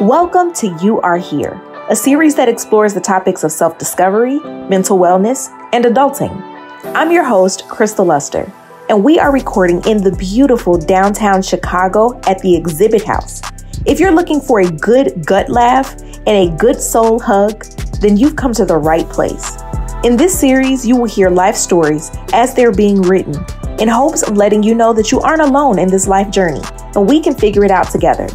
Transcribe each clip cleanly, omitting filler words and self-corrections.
Welcome to You Are Here, a series that explores the topics of self-discovery, mental wellness, and adulting. I'm your host, Crystal Luster, and we are recording in the beautiful downtown Chicago at the Exhibit House. If you're looking for a good gut laugh and a good soul hug, then you've come to the right place. In this series, you will hear life stories as they're being written, in hopes of letting you know that you aren't alone in this life journey, and we can figure it out together.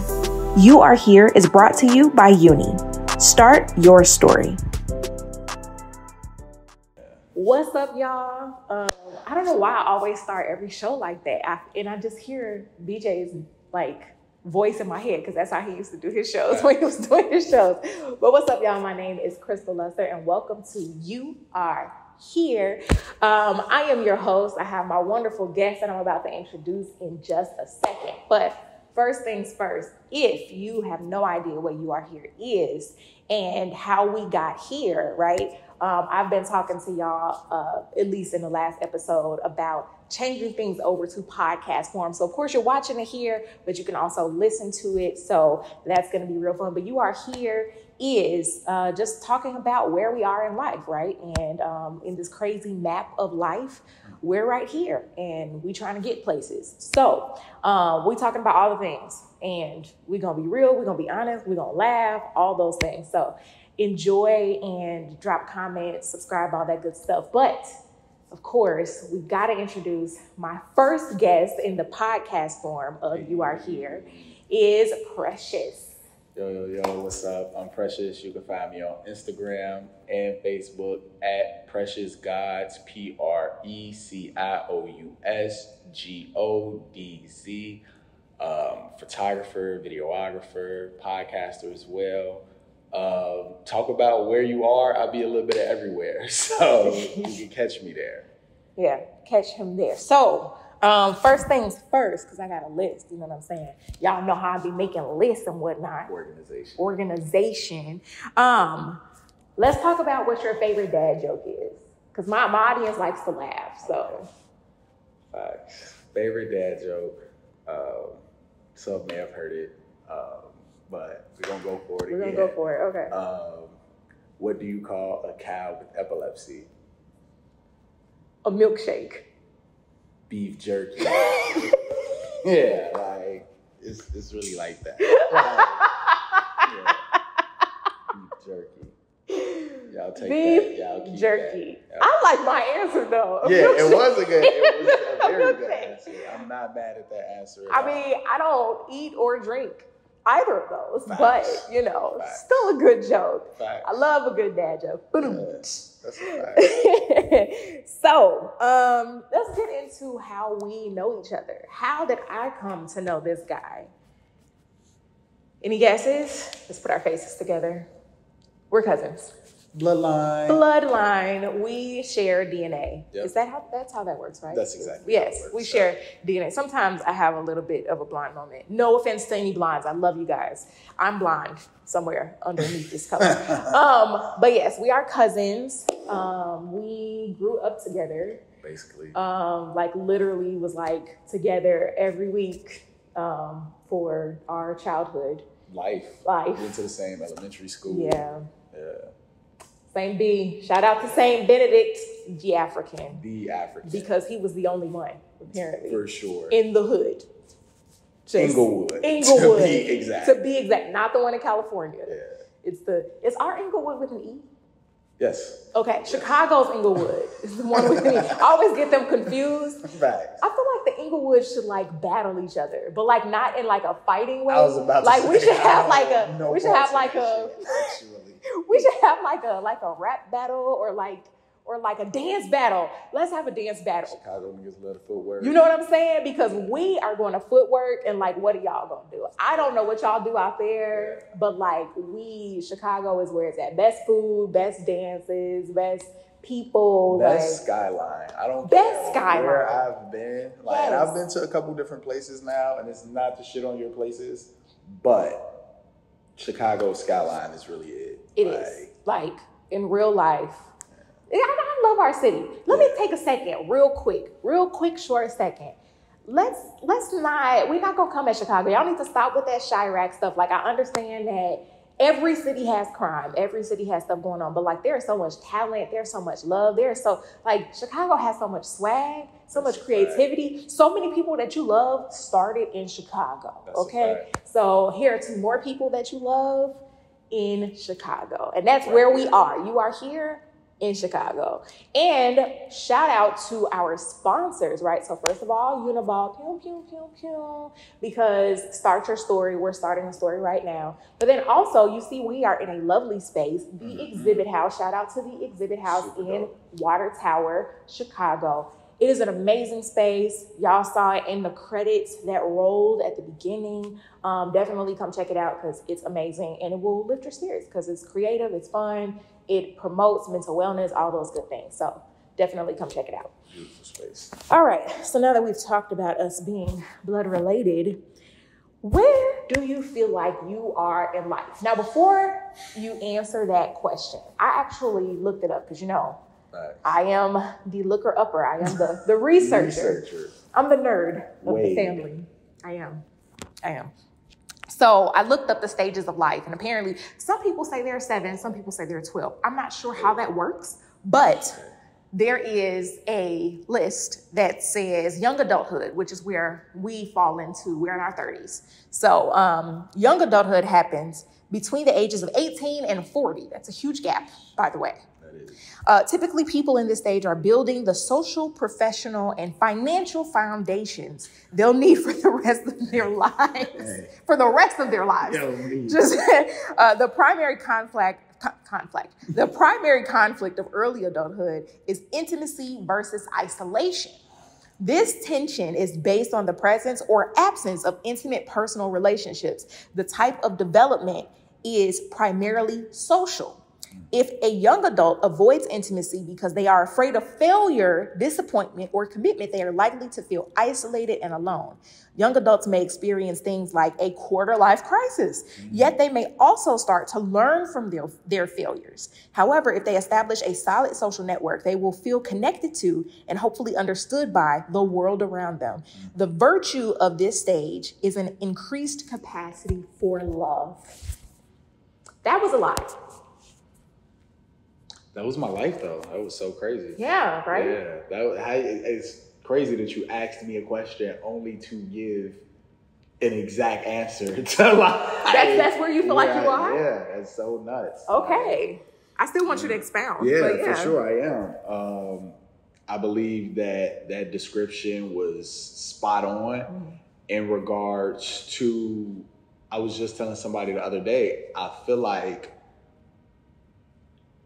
You Are Here is brought to you by Uni. Start your story. What's up, y'all? I don't know why I always start every show like that. I just hear BJ's voice in my head because that's how he used to do his shows when he was doing his shows. But what's up, y'all? My name is Crystal Luster, and welcome to You Are Here. I am your host. I have my wonderful guest that I'm about to introduce in just a second. But first things first, if you have no idea what You Are Here is and how we got here, right? I've been talking to y'all, at least in the last episode, about changing things over to podcast form. So of course you're watching it here, but you can also listen to it. So that's going to be real fun. But You Are Here is just talking about where we are in life, right? And in this crazy map of life, we're right here and we trying to get places. So we talking about all the things, and we're going to be real. We're going to be honest. We're going to laugh, all those things. So enjoy and drop comments, subscribe, all that good stuff. But of course, we've got to introduce my first guest in the podcast form of You Are Here is Precious. Yo, what's up? I'm Precious. You can find me on Instagram and Facebook at Precious Gods, PreciousGodz. Photographer, videographer, podcaster as well. Talk about where you are. I'll be a little bit of everywhere, so you can catch me there. Yeah, catch him there. So first things first, because I got a list, you know what I'm saying? Y'all know how I be making lists and whatnot. Organization. Let's talk about what your favorite dad joke is, because my audience likes to laugh. So favorite dad joke. Some may have heard it, but we're gonna go for it again. We're gonna go for it. Okay. What do you call a cow with epilepsy? A milkshake. Beef jerky. Yeah, it's really like that. Beef jerky. Y'all take beef that. Y'all keep jerky. That. I like my answer though. It was a very good answer. I'm not mad at that answer. I mean, I don't eat or drink either of those, Facts. But still a good joke. Facts. I love a good dad joke. That's a fact. So, let's get into how we know each other. How did I come to know this guy? Any guesses? Let's put our faces together. We're cousins. Bloodline. We share DNA. Yep. That's how that works, right? That's exactly Yes, how it works. we share DNA. Sometimes I have a little bit of a blind moment. No offense to any blinds. I love you guys. I'm blind somewhere underneath this color. But yes, we are cousins. We grew up together. Basically. Literally was together every week for our childhood. Life. We went to the same elementary school. Yeah. St. B. Shout out to St. Benedict, the African. Because he was the only one, apparently. For sure. In the hood. Inglewood. To be exact. Not the one in California. Yeah. Is our Inglewood with an E? Yes. Okay. Chicago's Inglewood is the one with an E. I always get them confused. Facts. I feel like the Inglewood should battle each other, but not in a fighting way. I was about to say, we should have we should have a rap battle or a dance battle. Let's have a dance battle. Chicago niggas love footwork. You know what I'm saying? Because we are going to footwork and what are y'all going to do? I don't know what y'all do out there, but Chicago is where it's at. Best food, best dances, best people. Best skyline. I don't best care skyline. where I've been. Yes. I've been to a couple different places now, and it's not to shit on your places, but Chicago's skyline is really it. It is. In real life. I love our city. Let me take a second, real quick, short second. we're not gonna come at Chicago. Y'all need to stop with that Chirac stuff. Like, I understand that every city has crime, every city has stuff going on, but like, there's so much talent, there's so much love, Chicago has so much swag, so much creativity, so many people that you love started in Chicago. Okay, so here are 2 more people that you love in Chicago, and that's where we are. You are here in Chicago. And shout out to our sponsors, right? So first of all, Uniball, pew, pew, pew, pew, because start your story. We're starting a story right now. But then also, you see, we are in a lovely space, the Exhibit House. Shout out to the Exhibit House in Water Tower, Chicago. It is an amazing space. Y'all saw it in the credits that rolled at the beginning. Definitely come check it out because it's amazing and it will lift your spirits because it's creative, it's fun, it promotes mental wellness, all those good things. So definitely come check it out. Beautiful space. All right. So now that we've talked about us being blood related, where do you feel like you are in life? Now, before you answer that question, I actually looked it up because, you know, I am the looker upper. I am the researcher. I'm the nerd of the family. I am. So I looked up the stages of life, and apparently some people say there are 7, some people say there are 12. I'm not sure how that works, but there is a list that says young adulthood, which is where we fall into. We're in our 30s. So young adulthood happens between the ages of 18 and 40. That's a huge gap, by the way. Typically, people in this stage are building the social, professional, and financial foundations they'll need for the rest of their lives. For the rest of their lives. Just the primary The primary conflict of early adulthood is intimacy versus isolation. This tension is based on the presence or absence of intimate personal relationships. The type of development is primarily social. If a young adult avoids intimacy because they are afraid of failure, disappointment, or commitment, they are likely to feel isolated and alone. Young adults may experience things like a quarter-life crisis, yet they may also start to learn from their failures. However, if they establish a solid social network, they will feel connected to and hopefully understood by the world around them. The virtue of this stage is an increased capacity for love. That was a lot. That was my life, though. That was so crazy. Yeah, right? Yeah. It's crazy that you asked me a question only to give an exact answer to life. That's where you feel like you are? Yeah, that's so nuts. Okay. I still want you to expound. Yeah, for sure I am. I believe that description was spot on in regards to, I was just telling somebody the other day, I feel like,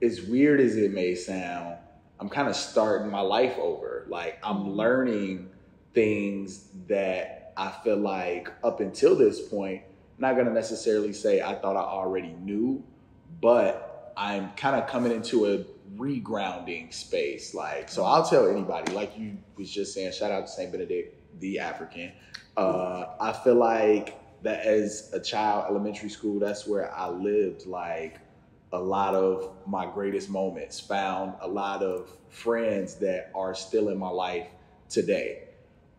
as weird as it may sound, I'm kind of starting my life over. Like, I'm learning things that I feel like up until this point, I'm not going to necessarily say I thought I already knew, but I'm kind of coming into a regrounding space. Like, so I'll tell anybody, like you was just saying, shout out to St. Benedict, the African. I feel like that as a child, elementary school, that's where I lived, like, a lot of my greatest moments, found a lot of friends that are still in my life today,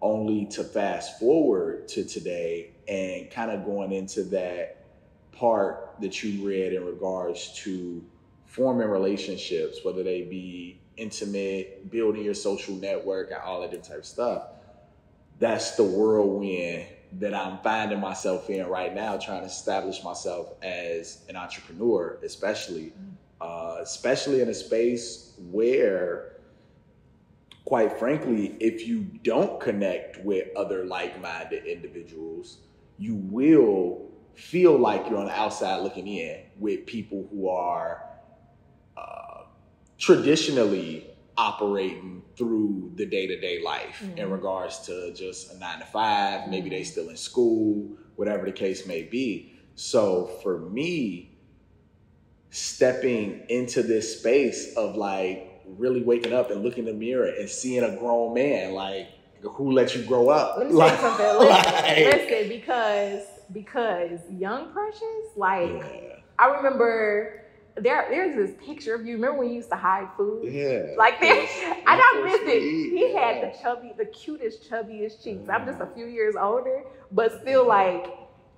only to fast forward to today and kind of going into that part that you read in regards to forming relationships, whether they be intimate, building your social network and all that different type of stuff. That's the whirlwind that I'm finding myself in right now, trying to establish myself as an entrepreneur, especially in a space where, quite frankly, if you don't connect with other like-minded individuals, you will feel like you're on the outside looking in with people who are traditionally operating through the day-to-day life in regards to just a 9-to-5, maybe they still in school, whatever the case may be. So for me, stepping into this space of like really waking up and looking in the mirror and seeing a grown man, like, who let you grow up? Let me say something. Listen, because Young Precious, like, I remember there's this picture of you. Remember when you used to hide food? Yeah. Like there, and I missed it. He Yeah. had the cutest, chubbiest cheeks. I'm just a few years older, but still like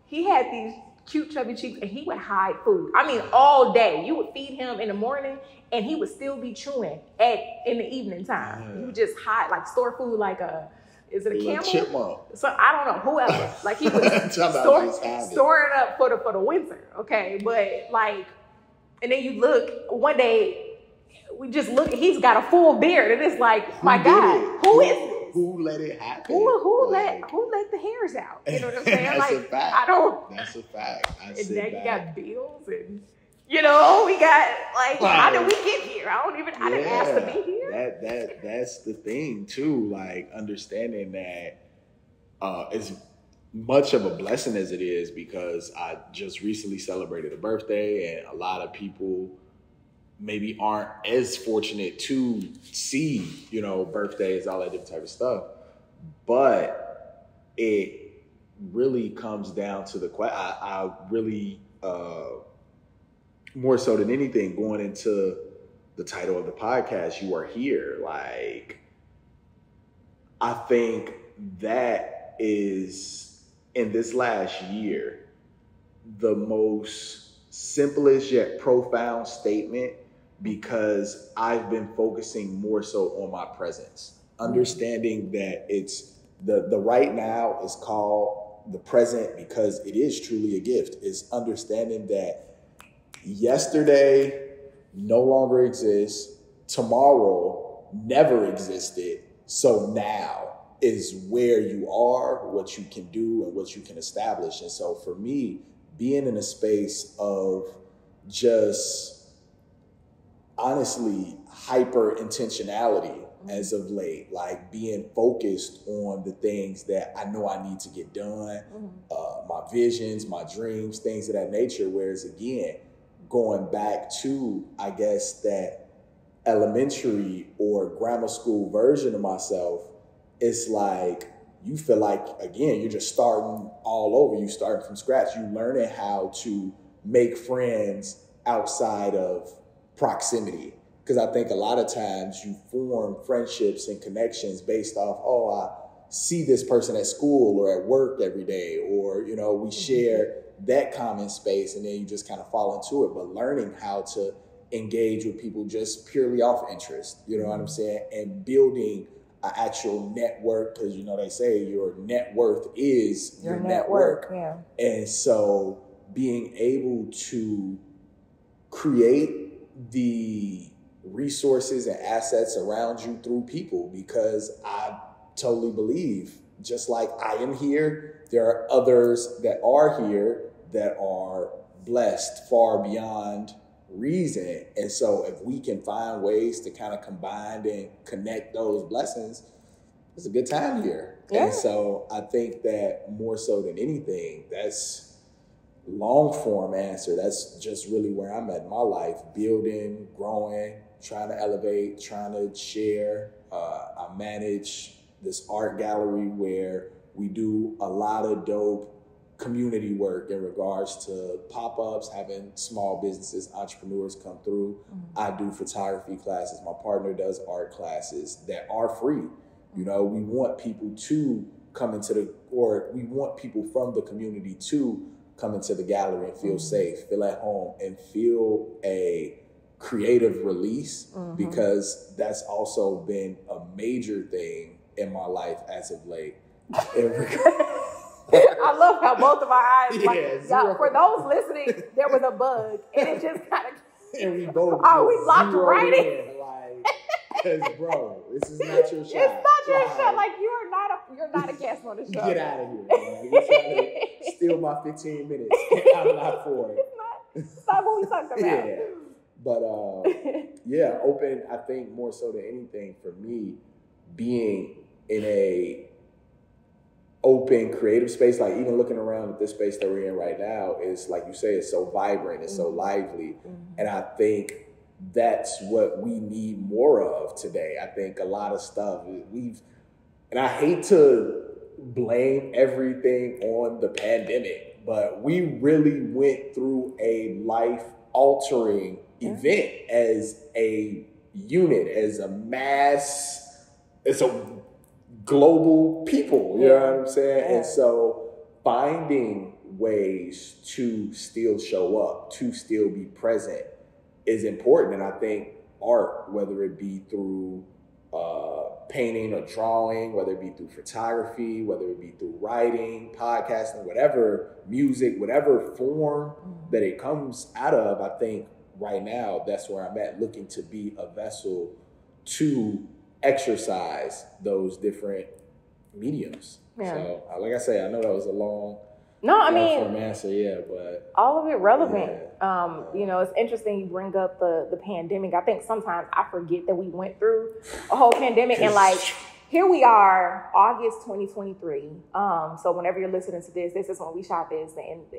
he had these cute, chubby cheeks, and he would hide food. I mean, all day. You would feed him in the morning, and he would still be chewing in the evening time. You would just hide, like store food, like is it a camel? Chipmunk. So I don't know, whoever. Like he would store it up for the winter. Okay, but like, and then you look one day, we just look, he's got a full beard, and it's like, my God, who is this? Who let it happen? Who let the hairs out? You know what I'm saying? That's like a fact. I don't. That's a fact. And now you got bills, and we got like, how did we get here? I didn't ask to be here. That's the thing too. Like understanding that as much of a blessing as it is, because I just recently celebrated a birthday, and a lot of people maybe aren't as fortunate to see, birthdays, all that different type of stuff. But it really comes down to the question. I really, more so than anything, going into the title of the podcast, You Are Here. Like, I think that is, in this last year, the most simplest yet profound statement, because I've been focusing more so on my presence, understanding that it's the right now is called the present because it is truly a gift. It's understanding that yesterday no longer exists, tomorrow never existed, so now is where you are, what you can do, and what you can establish. And so for me, being in a space of just honestly hyper intentionality as of late, like being focused on the things that I know I need to get done, my visions, my dreams, things of that nature. Whereas again, going back to, I guess, that elementary or grammar school version of myself, it's like you feel like, again, you're just starting all over. You starting from scratch. You learning how to make friends outside of proximity. Because I think a lot of times you form friendships and connections based off, I see this person at school or at work every day, or, we share that common space, and then you just kind of fall into it. But learning how to engage with people just purely off interest, you know what I'm saying? And building an actual network, because, they say your net worth is your network. Yeah. And so being able to create the resources and assets around you through people, because I totally believe, just like I am here, there are others that are here that are blessed far beyond reason. And so if we can find ways to kind of combine and connect those blessings, it's a good time here. Yeah. And so I think that more so than anything, that's long form answer. That's just really where I'm at in my life, building, growing, trying to elevate, trying to share. I manage this art gallery where we do a lot of dope community work in regards to pop-ups, having small businesses, entrepreneurs come through. I do photography classes. My partner does art classes that are free. We want people to come we want people from the community to come into the gallery and feel safe, feel at home, and feel a creative release, because that's also been a major thing in my life as of late. I love how both of our eyes, for those listening, there was a bug, and it just kind of, and we both we locked right in. Because, bro, this is not your shot. It's not your shot. Like, you're not a guest on the show. Get out of here, man. You're trying to steal my 15 minutes. I'm not for it. It's not what we talked about. Yeah. But, open, I think more so than anything for me, being in a open creative space, like even looking around at this space that we're in right now, is like you say, it's so vibrant, it's so lively. And I think that's what we need more of today. I think a lot of stuff and I hate to blame everything on the pandemic, but we really went through a life altering event as a unit, as a mass, as a global people, you know what I'm saying? And so finding ways to still show up, to still be present is important. And I think art, whether it be through painting or drawing, whether it be through photography, whether it be through writing, podcasting, whatever, music, whatever form that it comes out of, I think right now that's where I'm at, looking to be a vessel to exercise those different mediums. So like I say, I know that was a long answer, but all of it relevant. You know, it's interesting you bring up the pandemic. I think sometimes I forget that we went through a whole pandemic, and like here we are, August 2023. So whenever you're listening to this is when we shot this,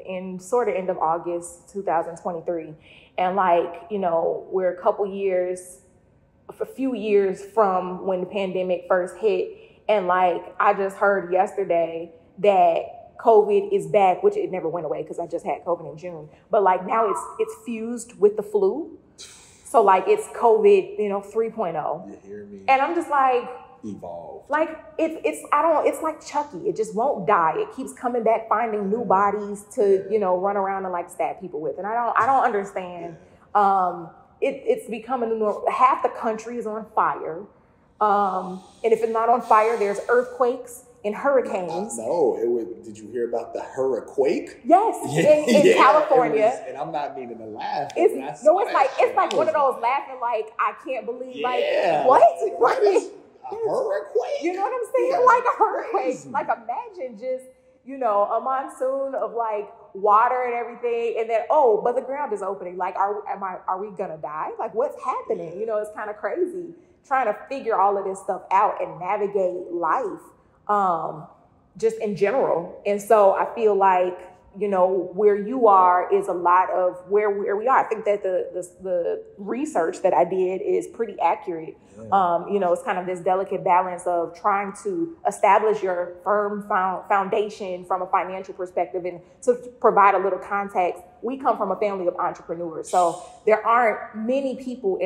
in sort of end of August 2023, and like, you know, we're a few years from when the pandemic first hit, and like I just heard yesterday that COVID is back, which it never went away because I just had COVID in June. But like now it's fused with the flu. So like it's COVID, 3.0. You hear me? And I'm just like, evolve. Like it's like Chucky. It just won't die. It keeps coming back, finding new bodies to, run around and like stab people with. And I don't understand. It's becoming a normal. Half the country is on fire. And if it's not on fire, there's earthquakes and hurricanes. Did you hear about the hurricane? Yes, in California. And I'm not meaning to laugh. It's like one of those laughing like I can't believe what? What is a hurricane? You know what I'm saying? Like a hurricane. Like imagine just a monsoon of like water and everything, and then but the ground is opening. Like are we gonna die? Like what's happening? It's kind of crazy trying to figure all of this stuff out and navigate life. Just in general. And so I feel like, where you are is a lot of where we are. I think that the research that I did is pretty accurate. It's kind of this delicate balance of trying to establish your firm foundation from a financial perspective. And to provide a little context, we come from a family of entrepreneurs. So there aren't many people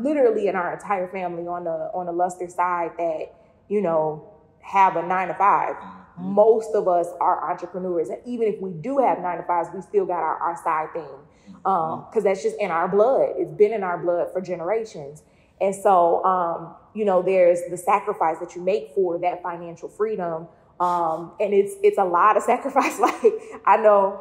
literally in our entire family on the Luster side that, have a 9-to-5. Most of us are entrepreneurs. And even if we do have 9-to-5s, we still got our side thing. Because that's just in our blood. It's been in our blood for generations. And so, there's the sacrifice that you make for that financial freedom. And it's a lot of sacrifice. Like, I know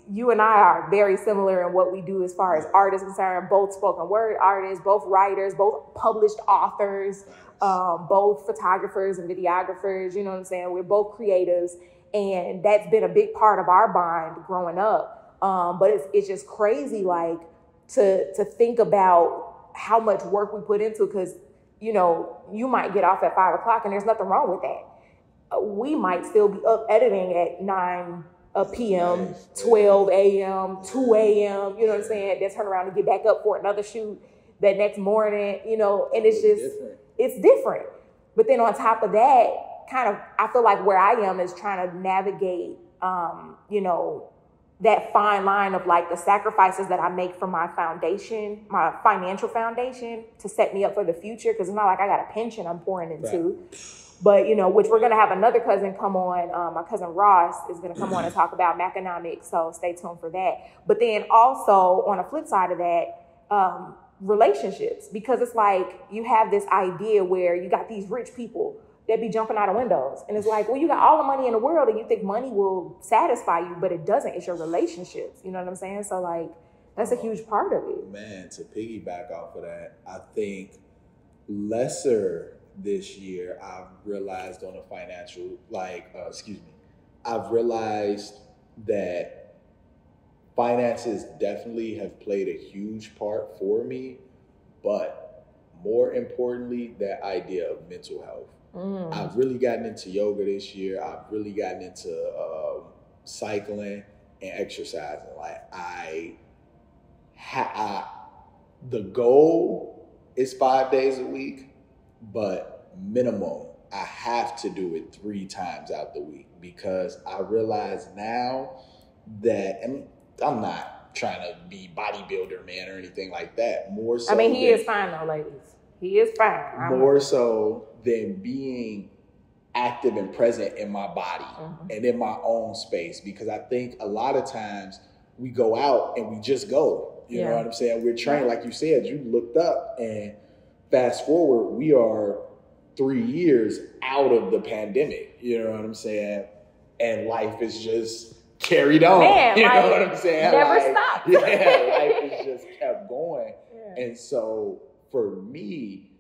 you and I are very similar in what we do as far as art is concerned, both spoken word artists, both writers, both published authors, both photographers and videographers, you know what I'm saying? We're both creatives, and that's been a big part of our bond growing up. But it's just crazy, like, to think about how much work we put into, because, you might get off at 5:00 and there's nothing wrong with that. We might still be up editing at 9 p.m., 12 a.m., 2 a.m., you know what I'm saying? Then turn around and get back up for another shoot that next morning, and it's just, it's different. But then on top of that, I feel like where I am is trying to navigate, that fine line of like the sacrifices that I make for my foundation, my financial foundation, to set me up for the future. Because it's not like I got a pension I'm pouring into. Right. But, which we're going to have another cousin come on. My cousin Ross is going to come on and talk about Maconomics. So stay tuned for that. But then also on the flip side of that, relationships, because it's like you have this idea where you got these rich people that be jumping out of windows. And it's like, well, you got all the money in the world and you think money will satisfy you, but it doesn't. It's your relationships. You know what I'm saying? So like, that's a huge part of it. Man, to piggyback off of that, I think lesser this year, I've realized on a financial, I've realized that finances definitely have played a huge part for me, but more importantly, that idea of mental health. I've really gotten into yoga this year. I've really gotten into cycling and exercising. Like the goal is 5 days a week, but minimum, I have to do it 3 times out the week, because I realize now that, and I'm not trying to be bodybuilder man or anything like that. More so, I mean, he is fine though, ladies. He is fine. More so than being active and present in my body and in my own space, because I think a lot of times we go out and we just go. You know what I'm saying? We're trained, like you said. You looked up, and fast forward, we are 3 years out of the pandemic. You know what I'm saying? And life is just carried on. Man, you know what I'm saying? Never stopped. Yeah, life has just kept going. Yeah. And so for me,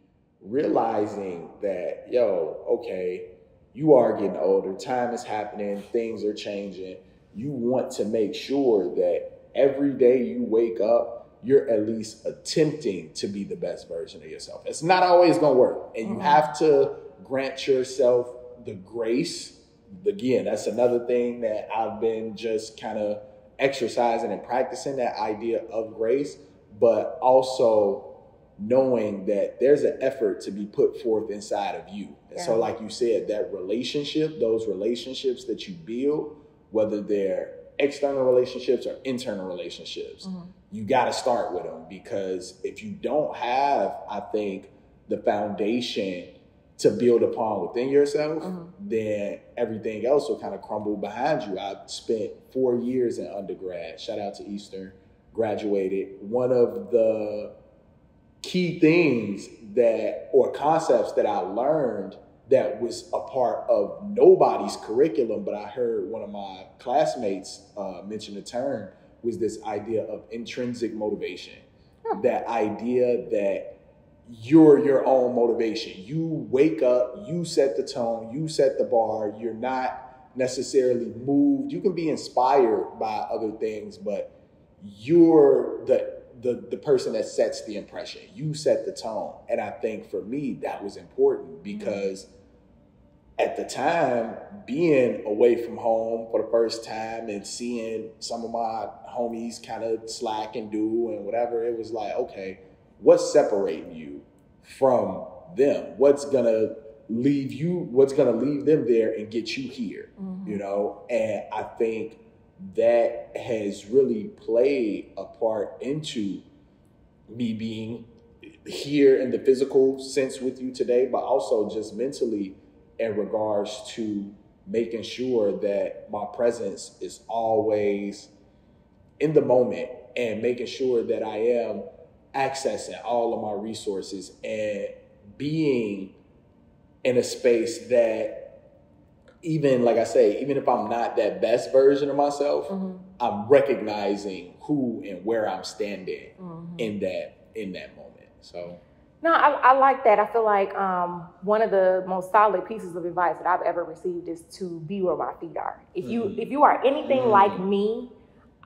realizing that, okay, you are getting older, time is happening, things are changing. You want to make sure that every day you wake up, you're at least attempting to be the best version of yourself. It's not always going to work. And you have to grant yourself the grace. Again, that's another thing that I've been just kind of exercising and practicing, that idea of grace, but also knowing that there's an effort to be put forth inside of you. And so like you said, that relationship, those relationships that you build, whether they're external relationships or internal relationships, you got to start with them, because if you don't have, I think, the foundation to build upon within yourself, then everything else will kind of crumble behind you. I spent 4 years in undergrad. Shout out to Eastern. Graduated. One of the key things or concepts that I learned that was a part of nobody's curriculum, but I heard one of my classmates mention the term, was this idea of intrinsic motivation. That idea that you're your own motivation. You wake up, you set the tone, you set the bar. You're not necessarily moved. You can be inspired by other things, but you're the person that sets the impression. You set the tone. And I think for me, that was important, because at the time, being away from home for the first time and seeing some of my homies kind of slack and do and whatever, it was like, okay, what's separating you from them? What's gonna leave them there and get you here? You know? And I think that has really played a part into me being here in the physical sense with you today, but also just mentally in regards to making sure that my presence is always in the moment and making sure that I am accessing all of my resources and being in a space that, even like I say, even if I'm not that best version of myself, I'm recognizing who and where I'm standing in that moment. So no, I like that. I feel like one of the most solid pieces of advice that I've ever received is to be where my feet are. If you are anything like me,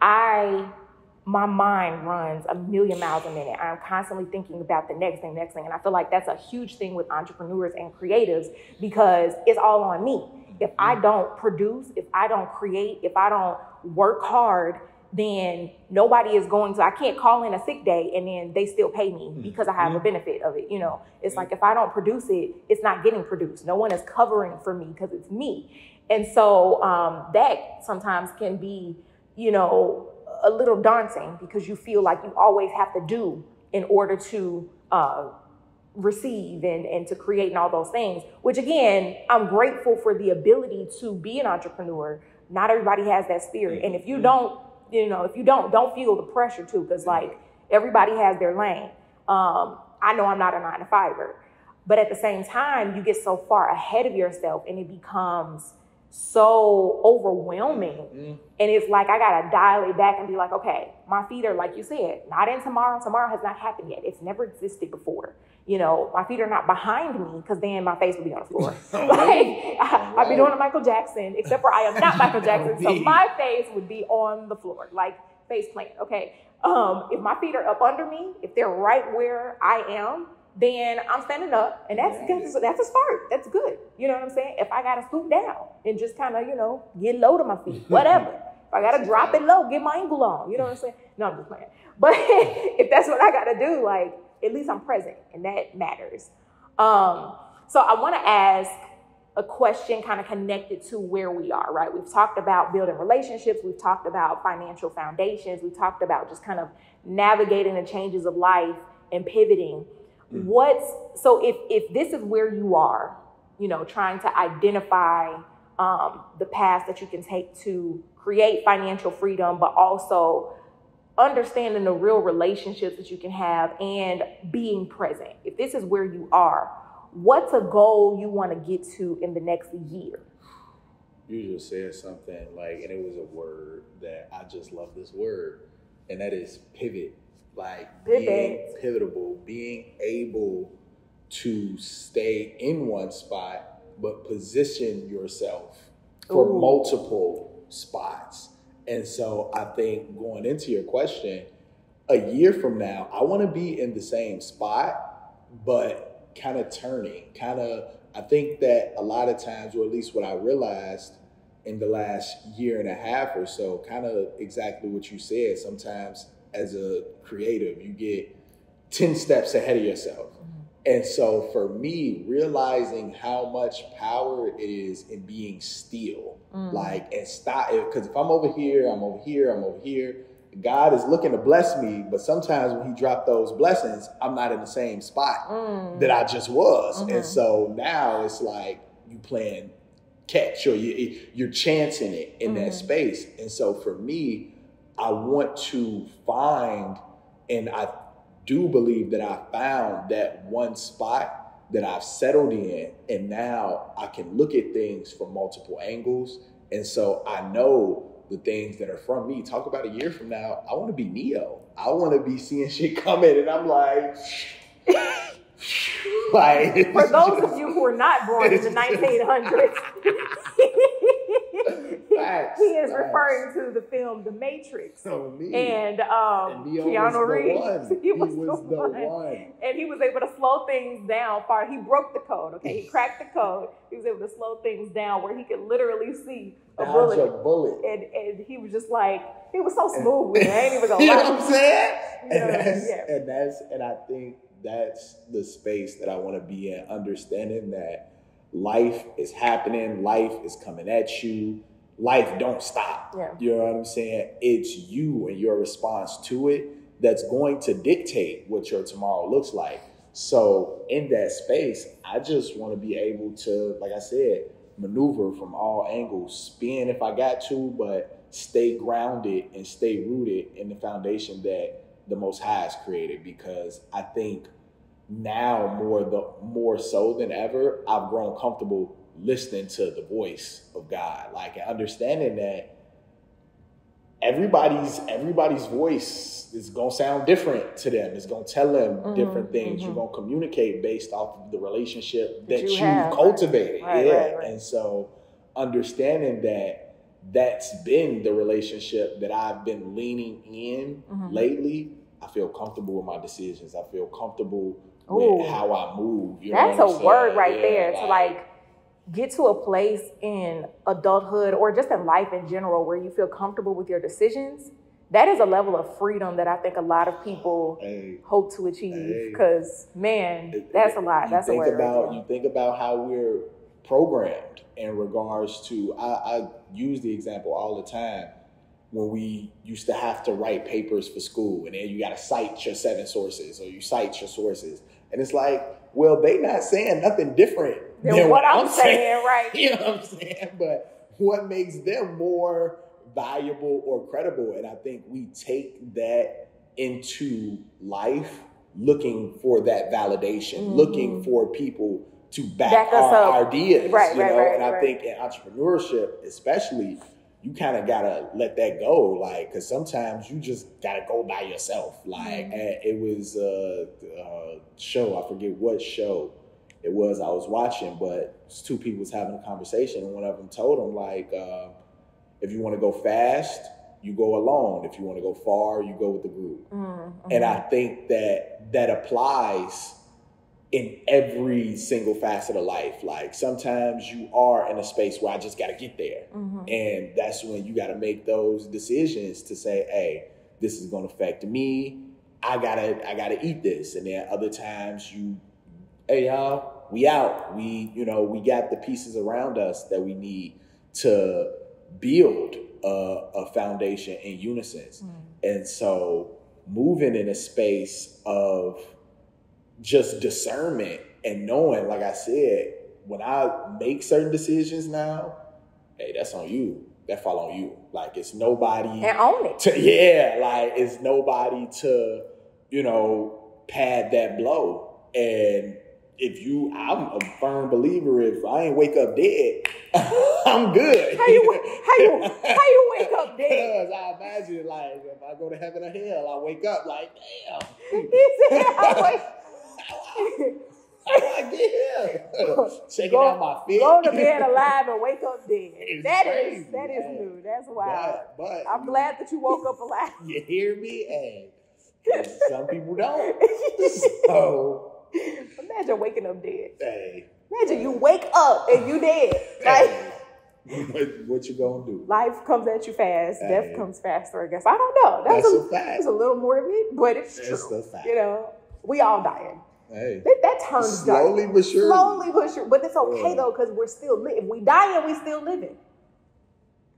my mind runs a million miles a minute. I'm constantly thinking about the next thing. And I feel like that's a huge thing with entrepreneurs and creatives, because it's all on me. If I don't produce, if I don't create, if I don't work hard, then nobody is going to, I can't call in a sick day and then they still pay me because I have a benefit of it. You know, it's like, if I don't produce it, it's not getting produced. No one is covering for me because it's me. And so that sometimes can be, a little daunting, because you feel like you always have to do in order to receive and to create and all those things, which again, I'm grateful for the ability to be an entrepreneur. Not everybody has that spirit. And if you don't, don't feel the pressure too, because like everybody has their lane. I know I'm not a 9-to-5er, but at the same time, you get so far ahead of yourself and it becomes so overwhelming. And it's like, I got to dial it back and be like, okay, my feet are, like you said, not in tomorrow. Tomorrow has not happened yet. It's never existed before. My feet are not behind me, because then my face would be on the floor. I'd be doing a Michael Jackson, except for I am not Michael Jackson. So my face would be on the floor, like face plant. Okay. If my feet are up under me, if they're right where I am, then I'm standing up, and that's a start. That's good. You know what I'm saying? If I got to scoot down and just kind of, get low to my feet, whatever. If I got to drop it low, get my ankle on. You know what I'm saying? No, I'm just playing. But if that's what I got to do, like, at least I'm present, and that matters. So I want to ask, a question kind of connected to where we are, right? We've talked about building relationships. We've talked about financial foundations. We've talked about just kind of navigating the changes of life and pivoting. So if this is where you are, you know, trying to identify the path that you can take to create financial freedom, but also understanding the real relationships that you can have and being present. If this is where you are, what's a goal you want to get to in the next year? You just said something like, and it was a word that I just love this word, and that is pivot. Like being pivotable, being able to stay in one spot, but position yourself for multiple spots. And so I think going into your question, a year from now, I want to be in the same spot, but kind of turning, I think that a lot of times, or at least what I realized in the last year and a half or so, kind of exactly what you said. Sometimes as a creative, you get 10 steps ahead of yourself. And so for me, realizing how much power it is in being still, like, and stop, because if I'm over here, I'm over here, I'm over here, God is looking to bless me, but sometimes when he dropped those blessings, I'm not in the same spot that I just was. And so now it's like you playing catch, or you're chancing it in that space. And so for me, I want to find, and I do believe that I found that one spot that I've settled in, and now I can look at things from multiple angles. And so I know the things that are from me. Talk about a year from now, I want to be Neo. I want to be seeing shit coming, and I'm like, like, for those of you who are not born in the 1900s, he is referring to the film The Matrix. And Keanu Reeves. He was the one. And he was able to slow things down far. He broke the code, okay? He cracked the code. He was able to slow things down where he could literally see a bullet. And he was just like, he was so smooth with it. I ain't even gonna lie. You know what I'm saying? And I think that's the space that I want to be in, understanding that life is happening, life is coming at you, life don't stop. Yeah. You know what I'm saying? It's you and your response to it that's going to dictate what your tomorrow looks like. So in that space, I just want to be able to, like I said, maneuver from all angles, spin if I got to, but stay grounded and stay rooted in the foundation that the Most High has created. Because I think now more so than ever, I've grown comfortable listening to the voice of God, like, and understanding that everybody's voice is gonna sound different to them. It's gonna tell them different things. You're gonna communicate based off of the relationship that you cultivated. Right. And so understanding that that's been the relationship that I've been leaning in lately, I feel comfortable with my decisions. I feel comfortable with how I move. You know that's a word right there. To like get to a place in adulthood or just in life in general where you feel comfortable with your decisions. That is a level of freedom that I think a lot of people hope to achieve. Because man, that's a lot. That's a word. You think about how we're programmed in regards to. I use the example all the time. When we used to have to write papers for school, and then you got to cite your 7 sources, or you cite your sources. And it's like, well, they not saying nothing different than what I'm saying, right? You know what I'm saying? But what makes them more valuable or credible? And I think we take that into life, looking for that validation, looking for people to back our ideas. Right. And I think in entrepreneurship, especially, you kind of gotta let that go, like, because sometimes you just gotta go by yourself. Like, it was a show, I forget what show it was I was watching, but it's 2 people was having a conversation, and one of them told them, like, if you want to go fast, you go alone. If you want to go far, you go with the group. And I think that applies in every single facet of life. Like, sometimes you are in a space where I just got to get there. And that's when you got to make those decisions to say, hey, this is going to affect me. I gotta eat this. And then other times hey y'all, we out. We got the pieces around us that we need to build a foundation in unison. And so moving in a space of just discernment and knowing, like I said, when I make certain decisions now, hey, that's on you. That fall on you. Like, it's nobody. And own it. It's nobody to, pad that blow. And I'm a firm believer, if I ain't wake up dead, I'm good. How you wake up dead? Because I imagine, like, if I go to heaven or hell, I wake up like, damn. He said, How do I get here? Checking out my feet. Go to bed alive and wake up dead. That is new. That's wild. But I'm glad that you woke up alive. You hear me? Hey, some people don't. So imagine waking up dead. Hey. Imagine you wake up and you dead. Like, what you gonna do? Life comes at you fast. Hey. Death comes faster, I guess. I don't know. That's a fact. It's a little morbid, but it's true. It's a fact. We all dying. Hey, that turns slowly but surely. Slowly but surely. But it's okay though, because we're still living. If we dying, we still living.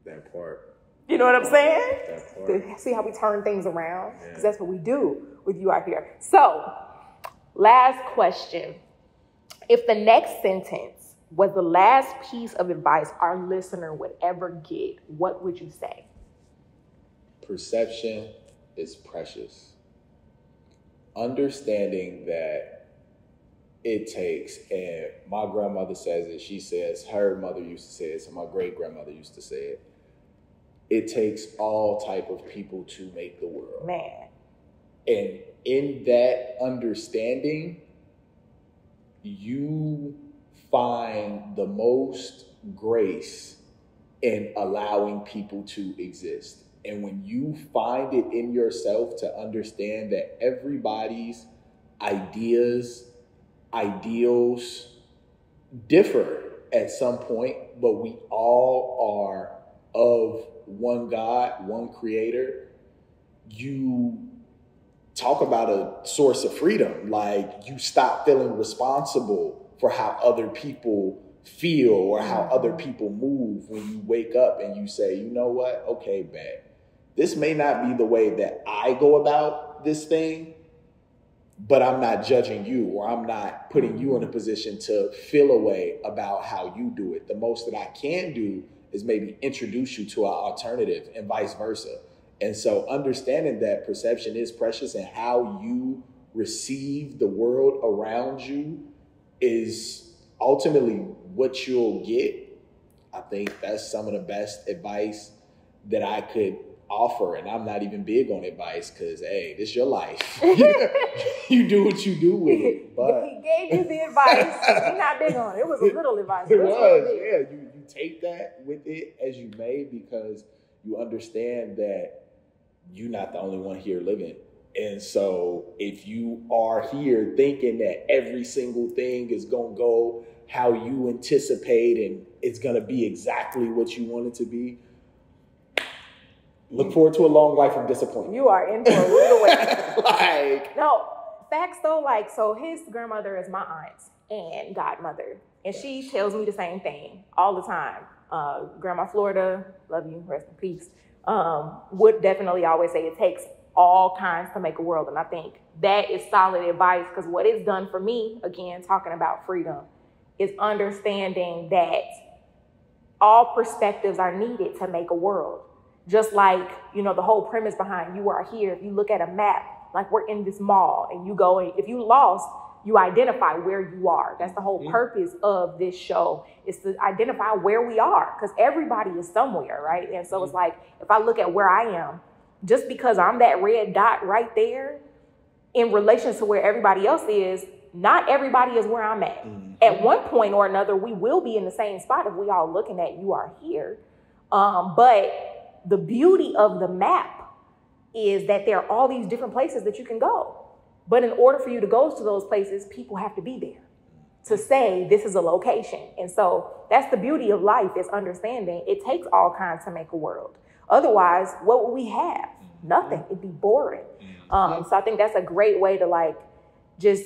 That part. You know what I'm saying? That part. See how we turn things around? Because that's what we do with you out here. So, last question. If the next sentence was the last piece of advice our listener would ever get, what would you say? Perception is precious. Understanding that it takes, and my grandmother says it, she says, her mother used to say it, so my great-grandmother used to say it takes all type of people to make the world. Man. And in that understanding, you find the most grace in allowing people to exist. And when you find it in yourself to understand that everybody's ideas, ideals differ at some point, but we all are of one God, one creator, you talk about a source of freedom. Like, you stop feeling responsible for how other people feel or how other people move when you wake up and you say, you know what? Okay, bet. This may not be the way that I go about this thing, but I'm not judging you, or I'm not putting you in a position to feel a way about how you do it. The most that I can do is maybe introduce you to an alternative and vice versa. And so understanding that perception is precious and how you receive the world around you is ultimately what you'll get. I think that's some of the best advice that I could offer. And I'm not even big on advice because, hey, this is your life. You do what you do with it. But he gave you the advice. He's not big on it. It was a little advice. It was, yeah. You take that with it as you may, because you understand that you're not the only one here living. And so if you are here thinking that every single thing is going to go how you anticipate and it's going to be exactly what you want it to be, look forward to a long life of disappointment. You are in for a little way. No, facts though, so his grandmother is my aunt and godmother. And she tells me the same thing all the time. Grandma Florida, love you, rest in peace, would definitely always say it takes all kinds to make a world. And I think that is solid advice, because what it's done for me, again, talking about freedom, is understanding that all perspectives are needed to make a world. Just like, the whole premise behind You Are Here, if you look at a map, like we're in this mall and you go, if you lost, you identify where you are. That's the whole purpose of this show, is to identify where we are, because everybody is somewhere, right? And so it's like, if I look at where I am, just because I'm that red dot right there in relation to where everybody else is, not everybody is where I'm at. At one point or another, we will be in the same spot if we all looking at You Are Here. But the beauty of the map is that there are all these different places that you can go. But in order for you to go to those places, people have to be there to say this is a location. And so that's the beauty of life, is understanding it takes all kinds to make a world. Otherwise, what would we have? Nothing. It'd be boring. So I think that's a great way to just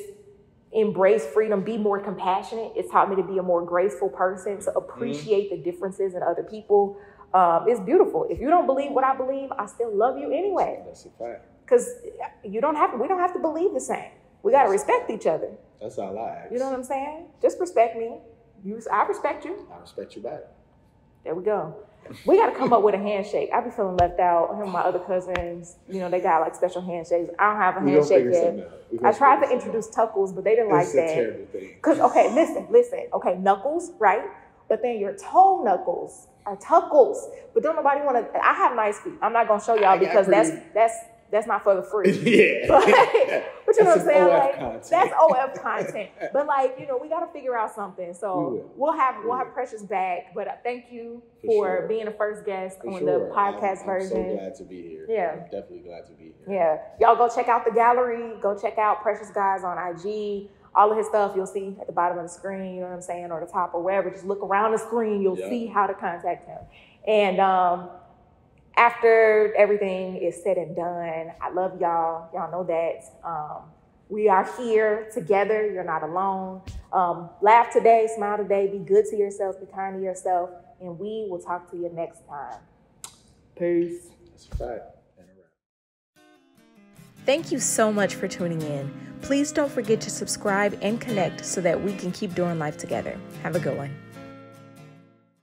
embrace freedom, be more compassionate. It's taught me to be a more graceful person, to appreciate the differences in other people. It's beautiful. If you don't believe what I believe, I still love you anyway. That's a fact. Because we don't have to believe the same. We got to respect each other. That's all I ask. You know what I'm saying? Just respect me. I respect you. I respect you back. There we go. We got to come up with a handshake. I be feeling left out. Him and my other cousins, you know, they got like special handshakes. I don't have a handshake yet. I tried to introduce Tuckles, but they didn't like that. It's a terrible thing. Because, okay, listen. Okay, knuckles, right? But then your toe knuckles are Tuckles. But don't nobody want to. I have nice feet. I'm not going to show y'all because that's not for the free. Yeah. But you know what I'm saying? Like, content. That's OF content. But like, you know, we got to figure out something. So we'll have Precious back. But thank you for being the first guest on the podcast version. I'm so glad to be here. Yeah. I'm definitely glad to be here. Yeah. Y'all go check out the gallery. Go check out Precious Guys on IG. All of his stuff you'll see at the bottom of the screen, you know what I'm saying, or the top or wherever. Just look around the screen. You'll see how to contact him. And after everything is said and done, I love y'all. Y'all know that. We are here together. You're not alone. Laugh today, smile today, be good to yourself, be kind to yourself, and we will talk to you next time. Peace. That's a fact. Thank you so much for tuning in. Please don't forget to subscribe and connect so that we can keep doing life together. Have a good one.